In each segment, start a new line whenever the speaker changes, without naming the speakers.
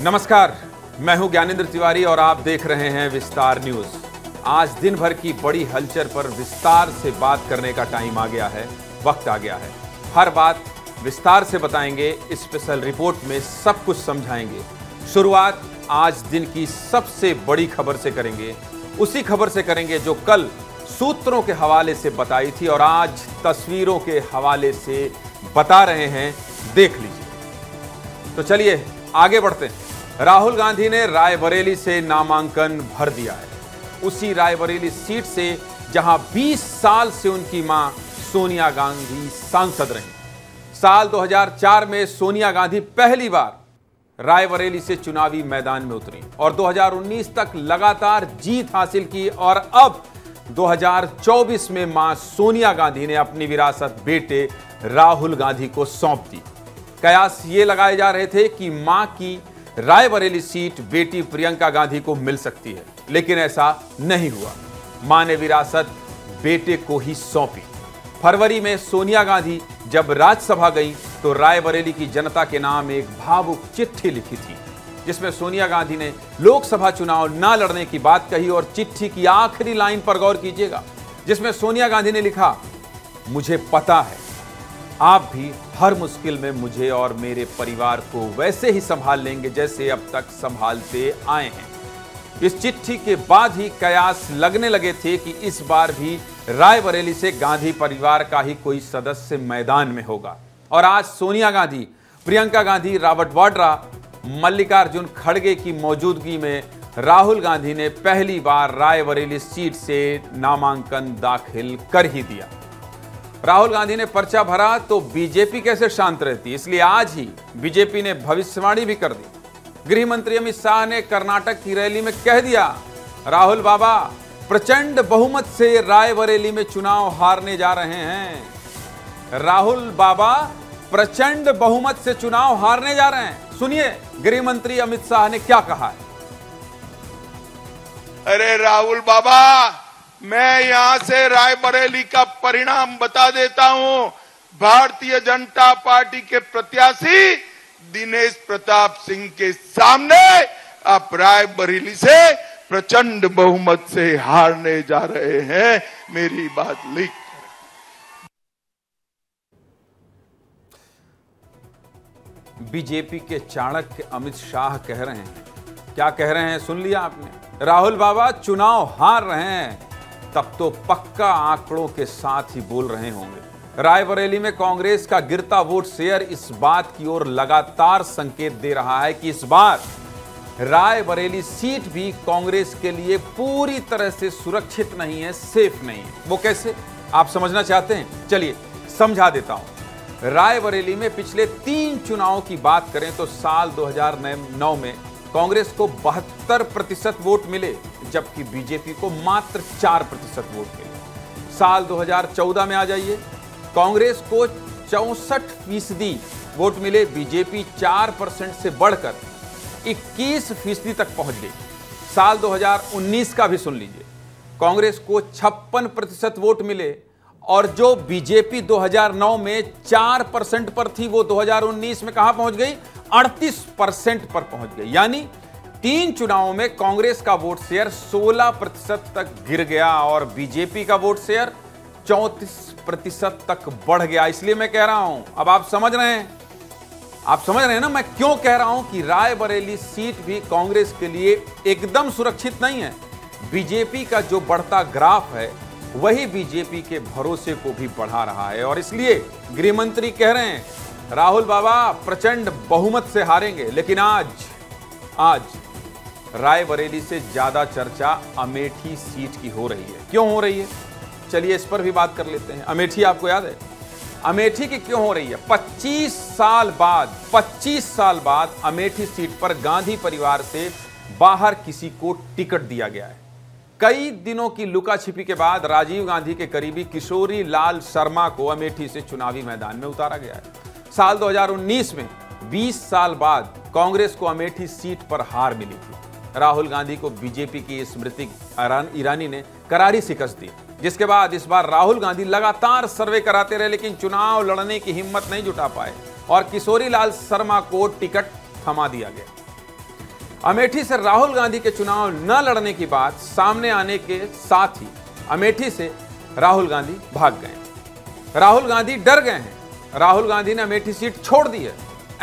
नमस्कार, मैं हूं ज्ञानेंद्र तिवारी और आप देख रहे हैं विस्तार न्यूज। आज दिन भर की बड़ी हलचल पर विस्तार से बात करने का टाइम आ गया है, वक्त आ गया है। हर बात विस्तार से बताएंगे, स्पेशल रिपोर्ट में सब कुछ समझाएंगे। शुरुआत आज दिन की सबसे बड़ी खबर से करेंगे, उसी खबर से करेंगे जो कल सूत्रों के हवाले से बताई थी और आज तस्वीरों के हवाले से बता रहे हैं। देख लीजिए। तो चलिए आगे बढ़ते हैं। राहुल गांधी ने रायबरेली से नामांकन भर दिया है, उसी रायबरेली सीट से जहां 20 साल से उनकी मां सोनिया गांधी सांसद रहीं। साल 2004 में सोनिया गांधी पहली बार रायबरेली से चुनावी मैदान में उतरी और 2019 तक लगातार जीत हासिल की और अब 2024 में मां सोनिया गांधी ने अपनी विरासत बेटे राहुल गांधी को सौंप दी। कयास ये लगाए जा रहे थे कि मां की रायबरेली सीट बेटी प्रियंका गांधी को मिल सकती है, लेकिन ऐसा नहीं हुआ। मां ने विरासत बेटे को ही सौंपी। फरवरी में सोनिया गांधी जब राज्यसभा गई तो रायबरेली की जनता के नाम एक भावुक चिट्ठी लिखी थी, जिसमें सोनिया गांधी ने लोकसभा चुनाव न लड़ने की बात कही और चिट्ठी की आखिरी लाइन पर गौर कीजिएगा, जिसमें सोनिया गांधी ने लिखा, मुझे पता है आप भी हर मुश्किल में मुझे और मेरे परिवार को वैसे ही संभाल लेंगे जैसे अब तक संभालते आए हैं। इस चिट्ठी के बाद ही कयास लगने लगे थे कि इस बार भी रायबरेली से गांधी परिवार का ही कोई सदस्य मैदान में होगा। और आज सोनिया गांधी, प्रियंका गांधी, रॉबर्ट वाड्रा, मल्लिकार्जुन खड़गे की मौजूदगी में राहुल गांधी ने पहली बार रायबरेली सीट से नामांकन दाखिल कर ही दिया। राहुल गांधी ने पर्चा भरा तो बीजेपी कैसे शांत रहती, इसलिए आज ही बीजेपी ने भविष्यवाणी भी कर दी। गृह मंत्री अमित शाह ने कर्नाटक की रैली में कह दिया, राहुल बाबा प्रचंड बहुमत से रायबरेली में चुनाव हारने जा रहे हैं। राहुल बाबा प्रचंड बहुमत से चुनाव हारने जा रहे हैं। सुनिए गृह मंत्री अमित शाह ने क्या कहा है।
अरे राहुल बाबा, मैं यहां से रायबरेली का परिणाम बता देता हूं। भारतीय जनता पार्टी के प्रत्याशी दिनेश प्रताप सिंह के सामने आप रायबरेली से प्रचंड बहुमत से हारने जा रहे हैं। मेरी बात लिख।
बीजेपी के चाणक्य अमित शाह कह रहे हैं, क्या कह रहे हैं सुन लिया आपने। राहुल बाबा चुनाव हार रहे हैं तब तो पक्का आंकड़ों के साथ ही बोल रहे होंगे। रायबरेली में कांग्रेस का गिरता वोट शेयर इस बात की ओर लगातार संकेत दे रहा है कि इस बार रायबरेली सीट भी कांग्रेस के लिए पूरी तरह से सुरक्षित नहीं है, सेफ नहीं है। वो कैसे, आप समझना चाहते हैं? चलिए समझा देता हूं। रायबरेली में पिछले 3 चुनावों की बात करें तो साल 2009 में कांग्रेस को 72% वोट मिले, जबकि बीजेपी को मात्र 4% वोट मिले। साल 2014 में आ जाइए, कांग्रेस को 64% वोट मिले, बीजेपी 4% से बढ़कर 21% तक पहुंच गई। साल 2019 का भी सुन लीजिए, कांग्रेस को 56% वोट मिले और जो बीजेपी 2009 में 4% पर थी वो 2019 में कहां पहुंच गई? 38% पर पहुंच गई। यानी 3 चुनावों में कांग्रेस का वोट शेयर 16% तक गिर गया और बीजेपी का वोट शेयर 34% तक बढ़ गया। इसलिए मैं कह रहा हूं, अब आप समझ रहे हैं, ना मैं क्यों कह रहा हूं कि रायबरेली सीट भी कांग्रेस के लिए एकदम सुरक्षित नहीं है। बीजेपी का जो बढ़ता ग्राफ है वही बीजेपी के भरोसे को भी बढ़ा रहा है और इसलिए गृह मंत्री कह रहे हैं, राहुल बाबा प्रचंड बहुमत से हारेंगे। लेकिन आज रायबरेली से ज्यादा चर्चा अमेठी सीट की हो रही है। क्यों हो रही है? चलिए इस पर भी बात कर लेते हैं। अमेठी आपको याद है? अमेठी की क्यों हो रही है? 25 साल बाद अमेठी सीट पर गांधी परिवार से बाहर किसी को टिकट दिया गया है। कई दिनों की लुका छिपी के बाद राजीव गांधी के करीबी किशोरी लाल शर्मा को अमेठी से चुनावी मैदान में उतारा गया है। साल 2019 में 20 साल बाद कांग्रेस को अमेठी सीट पर हार मिली थी। राहुल गांधी को बीजेपी की स्मृति ईरानी ने करारी शिकस्त दी, जिसके बाद इस बार राहुल गांधी लगातार सर्वे कराते रहे लेकिन चुनाव लड़ने की हिम्मत नहीं जुटा पाए और किशोरी लाल शर्मा को टिकट थमा दिया गया। अमेठी से राहुल गांधी के चुनाव न लड़ने की बात सामने आने के साथ ही अमेठी से राहुल गांधी भाग गए। राहुल गांधी डर गए हैं। राहुल गांधी ने अमेठी सीट छोड़ दी है।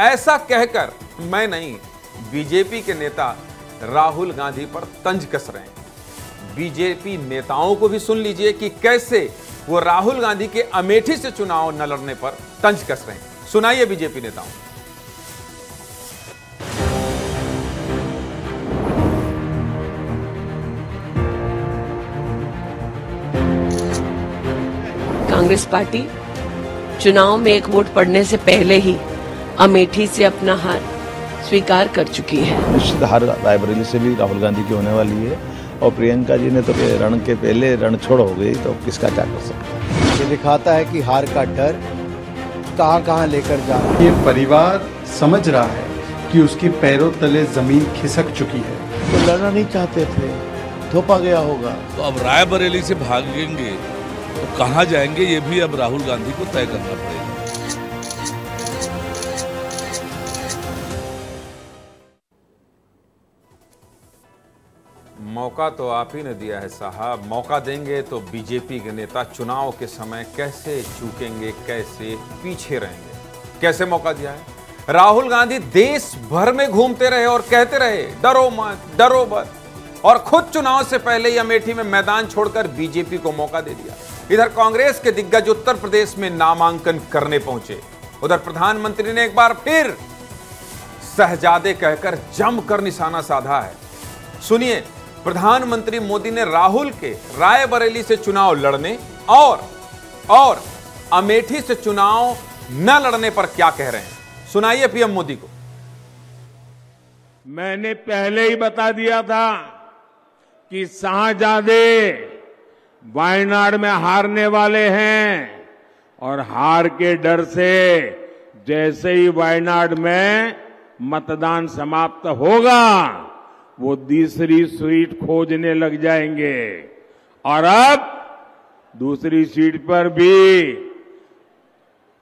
ऐसा कहकर मैं नहीं, बीजेपी के नेता राहुल गांधी पर तंज कस रहे हैं। बीजेपी नेताओं को भी सुन लीजिए कि कैसे वो राहुल गांधी के अमेठी से चुनाव न लड़ने पर तंज कस रहे हैं। सुनाइए बीजेपी नेताओं।
कांग्रेस पार्टी चुनाव में एक वोट पड़ने से पहले ही अमेठी से अपना हार स्वीकार कर चुकी है।
निश्चित हार रायबरेली से भी राहुल गांधी की होने वाली है और प्रियंका जी ने तो रण के पहले रण छोड़ हो गई, तो किसका क्या कर सकते हैं।
ये दिखाता है कि हार का डर कहां कहां लेकर जा रहा है।
ये परिवार समझ रहा है कि उसके पैरों तले जमीन खिसक चुकी है।
तो लड़ना नहीं चाहते थे, थोपा गया होगा।
तो अब रायबरेली से भागेंगे तो कहां जाएंगे, ये भी अब राहुल गांधी को तय करना पड़ेगा।
मौका तो आप ही ने दिया है साहब। मौका देंगे तो बीजेपी के नेता चुनाव के समय कैसे चूकेंगे, कैसे पीछे रहेंगे। कैसे मौका दिया है? राहुल गांधी देश भर में घूमते रहे और कहते रहे डरो मत, डरो मत, और खुद चुनाव से पहले ही अमेठी में मैदान छोड़कर बीजेपी को मौका दे दिया। इधर कांग्रेस के दिग्गज उत्तर प्रदेश में नामांकन करने पहुंचे। उधर प्रधानमंत्री ने एक बार फिर शहजादे कहकर जमकर निशाना साधा है। सुनिए, प्रधानमंत्री मोदी ने राहुल के रायबरेली से चुनाव लड़ने और अमेठी से चुनाव न लड़ने पर क्या कह रहे हैं। सुनाइए पीएम मोदी को।
मैंने पहले ही बता दिया था कि शाहजादे वायनाड में हारने वाले हैं और हार के डर से जैसे ही वायनाड में मतदान समाप्त होगा वो दूसरी सीट खोजने लग जाएंगे। और अब दूसरी सीट पर भी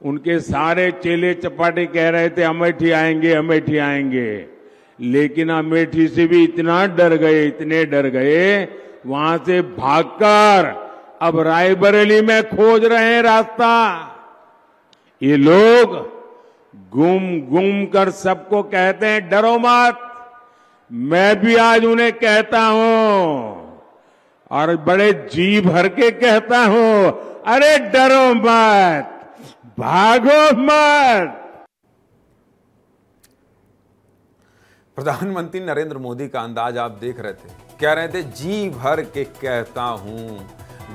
उनके सारे चेले चपाटे कह रहे थे अमेठी आएंगे, अमेठी आएंगे, लेकिन अमेठी से भी इतना डर गए, इतने डर गए, वहां से भागकर अब रायबरेली में खोज रहे हैं रास्ता। ये लोग घूम घूम कर सबको कहते हैं डरो मत। मैं भी आज उन्हें कहता हूं और बड़े जी भर के कहता हूं, अरे डरो मत, भागो मत।
प्रधानमंत्री नरेंद्र मोदी का अंदाज आप देख रहे थे। कह रहे थे जी भर के कहता हूं,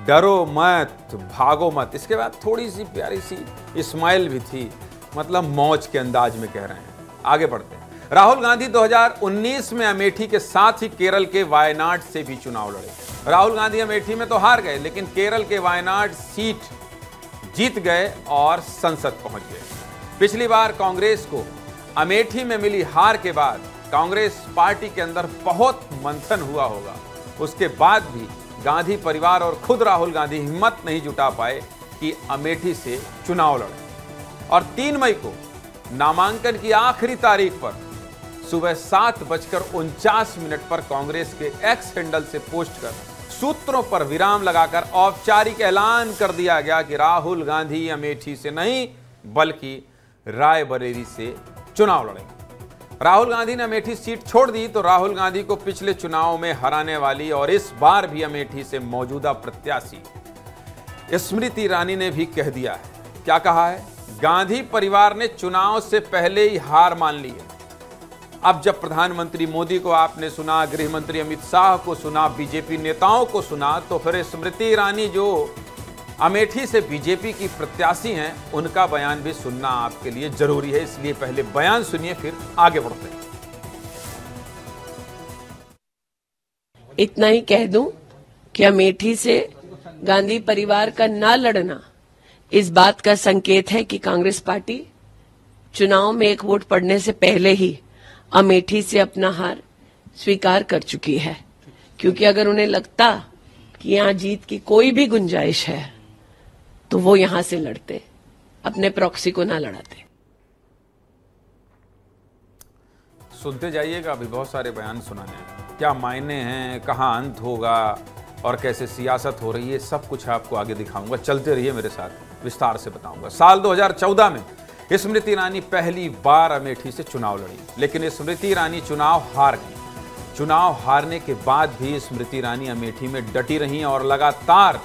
डरो मत, भागो मत। इसके बाद थोड़ी सी प्यारी सी स्माइल भी थी, मतलब मौज के अंदाज में कह रहे हैं। आगे बढ़ते हैं। राहुल गांधी 2019 में अमेठी के साथ ही केरल के वायनाड से भी चुनाव लड़े। राहुल गांधी अमेठी में तो हार गए, लेकिन केरल के वायनाड सीट जीत गए और संसद पहुंच गए। पिछली बार कांग्रेस को अमेठी में मिली हार के बाद कांग्रेस पार्टी के अंदर बहुत मंथन हुआ होगा। उसके बाद भी गांधी परिवार और खुद राहुल गांधी हिम्मत नहीं जुटा पाए कि अमेठी से चुनाव लड़े। और 3 मई को नामांकन की आखिरी तारीख पर सुबह 7:49 पर कांग्रेस के एक्स हैंडल से पोस्ट कर सूत्रों पर विराम लगाकर औपचारिक ऐलान कर दिया गया कि राहुल गांधी अमेठी से नहीं बल्कि रायबरेली से चुनाव लड़ेंगे। राहुल गांधी ने अमेठी सीट छोड़ दी तो राहुल गांधी को पिछले चुनाव में हराने वाली और इस बार भी अमेठी से मौजूदा प्रत्याशी स्मृति ईरानी ने भी कह दिया है। क्या कहा है? गांधी परिवार ने चुनाव से पहले ही हार मान ली है। अब जब प्रधानमंत्री मोदी को आपने सुना, गृह मंत्री अमित शाह को सुना, बीजेपी नेताओं को सुना, तो फिर स्मृति ईरानी जो अमेठी से बीजेपी की प्रत्याशी हैं, उनका बयान भी सुनना आपके लिए जरूरी है। इसलिए पहले बयान सुनिए, फिर आगे बढ़ते हैं।
इतना ही कह दूं कि अमेठी से गांधी परिवार का ना लड़ना इस बात का संकेत है कि कांग्रेस पार्टी चुनाव में एक वोट पड़ने से पहले ही अमेठी से अपना हार स्वीकार कर चुकी है। क्योंकि अगर उन्हें लगता कि यहां जीत की कोई भी गुंजाइश है तो वो यहां से लड़ते, अपने प्रॉक्सी को ना लड़ाते।
सुनते जाइएगा, अभी बहुत सारे बयान सुनाने हैं। क्या मायने हैं, कहाँ अंत होगा और कैसे सियासत हो रही है, सब कुछ आपको आगे दिखाऊंगा। चलते रहिए मेरे साथ, विस्तार से बताऊंगा। साल 2014 में स्मृति ईरानी पहली बार अमेठी से चुनाव लड़ी, लेकिन स्मृति ईरानी चुनाव हार गई। चुनाव हारने के बाद भी स्मृति ईरानी अमेठी में डटी रहीं और लगातार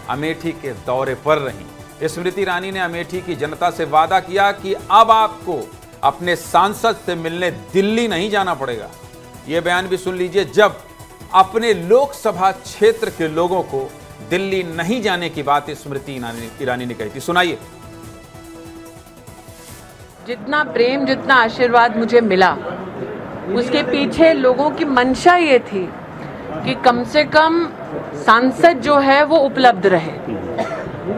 अमेठी के दौरे पर रहीं। स्मृति ईरानी ने अमेठी की जनता से वादा किया कि अब आपको अपने सांसद से मिलने दिल्ली नहीं जाना पड़ेगा। यह बयान भी सुन लीजिए, जब अपने लोकसभा क्षेत्र के लोगों को दिल्ली नहीं जाने की बात स्मृति ईरानी ने कही थी। सुनाइए।
जितना प्रेम, जितना आशीर्वाद मुझे मिला, उसके पीछे लोगों की मंशा ये थी कि कम से कम सांसद जो है वो उपलब्ध रहे।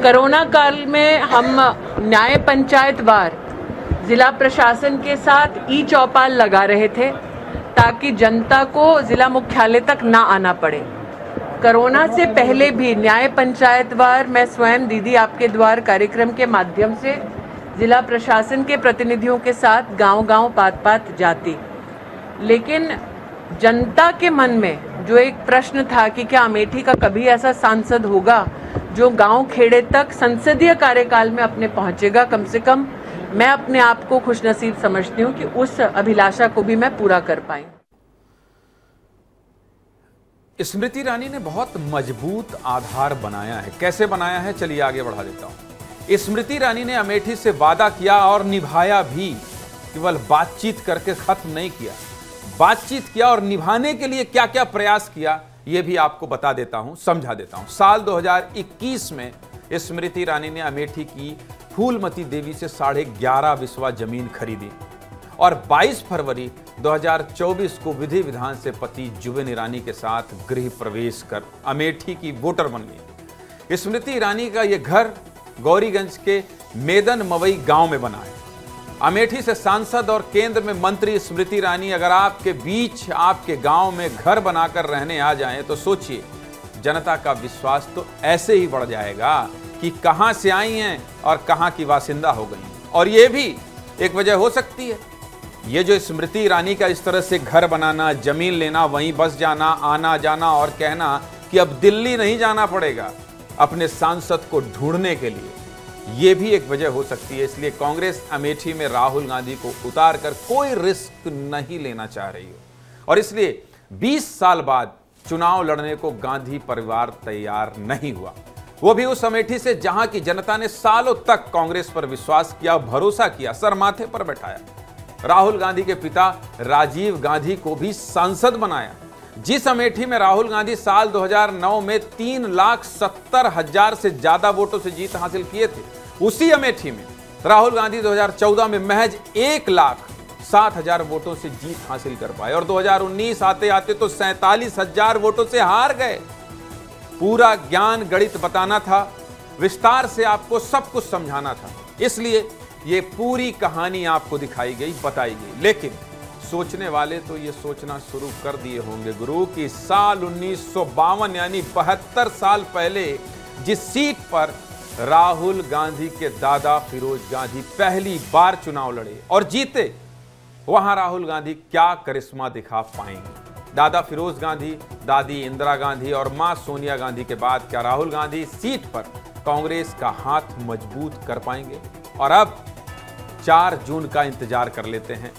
कोरोना काल में हम न्याय पंचायत वार जिला प्रशासन के साथ ई चौपाल लगा रहे थे ताकि जनता को जिला मुख्यालय तक ना आना पड़े। कोरोना से पहले भी न्याय पंचायत वार मैं स्वयं दीदी आपके द्वार कार्यक्रम के माध्यम से जिला प्रशासन के प्रतिनिधियों के साथ गांव-गांव, पात-पात जाती। लेकिन जनता के मन में जो एक प्रश्न था कि क्या अमेठी का कभी ऐसा सांसद होगा जो गांव खेड़े तक संसदीय कार्यकाल में अपने पहुंचेगा, कम से कम मैं अपने आप को खुशनसीब समझती हूं कि उस अभिलाषा को भी मैं पूरा कर पाई।
स्मृति ईरानी ने बहुत मजबूत आधार बनाया है। कैसे बनाया है, चलिए आगे बढ़ा देता हूं। स्मृति ईरानी ने अमेठी से वादा किया और निभाया भी, केवल बातचीत करके खत्म नहीं किया। बातचीत किया और निभाने के लिए क्या क्या प्रयास किया, यह भी आपको बता देता हूं, समझा देता हूं। साल 2021 में स्मृति ईरानी ने अमेठी की फूलमती देवी से 11.5 बिस्वा जमीन खरीदी और 22 फरवरी 2024 को विधि विधान से पति जुबिन ईरानी के साथ गृह प्रवेश कर अमेठी की वोटर बन गई। स्मृति ईरानी का यह घर गौरीगंज के मेदन मवई गांव में बना है। अमेठी से सांसद और केंद्र में मंत्री स्मृति ईरानी अगर आपके बीच, आपके गांव में घर बनाकर रहने आ जाएं तो सोचिए, जनता का विश्वास तो ऐसे ही बढ़ जाएगा कि कहां से आई हैं और कहां की वासिंदा हो गई। और यह भी एक वजह हो सकती है, ये जो स्मृति ईरानी का इस तरह से घर बनाना, जमीन लेना, वहीं बस जाना, आना जाना और कहना कि अब दिल्ली नहीं जाना पड़ेगा अपने सांसद को ढूंढने के लिए, ये भी एक वजह हो सकती है। इसलिए कांग्रेस अमेठी में राहुल गांधी को उतार कर कोई रिस्क नहीं लेना चाह रही है और इसलिए 20 साल बाद चुनाव लड़ने को गांधी परिवार तैयार नहीं हुआ, वो भी उस अमेठी से जहां की जनता ने सालों तक कांग्रेस पर विश्वास किया, भरोसा किया, सर माथे पर बैठाया। राहुल गांधी के पिता राजीव गांधी को भी सांसद बनाया। जिस अमेठी में राहुल गांधी साल 2009 में 3,70,000 से ज्यादा वोटों से जीत हासिल किए थे, उसी अमेठी में राहुल गांधी 2014 में महज 1,07,000 वोटों से जीत हासिल कर पाए और 2019 आते आते तो 47,000 वोटों से हार गए। पूरा ज्ञान गणित बताना था, विस्तार से आपको सब कुछ समझाना था, इसलिए ये पूरी कहानी आपको दिखाई गई, बताई गई। लेकिन सोचने वाले तो ये सोचना शुरू कर दिए होंगे गुरु कि साल 1952 यानी 72 साल पहले जिस सीट पर राहुल गांधी के दादा फिरोज गांधी पहली बार चुनाव लड़े और जीते, वहां राहुल गांधी क्या करिश्मा दिखा पाएंगे। दादा फिरोज गांधी, दादी इंदिरा गांधी और मां सोनिया गांधी के बाद क्या राहुल गांधी सीट पर कांग्रेस का हाथ मजबूत कर पाएंगे? और अब 4 जून का इंतजार कर लेते हैं।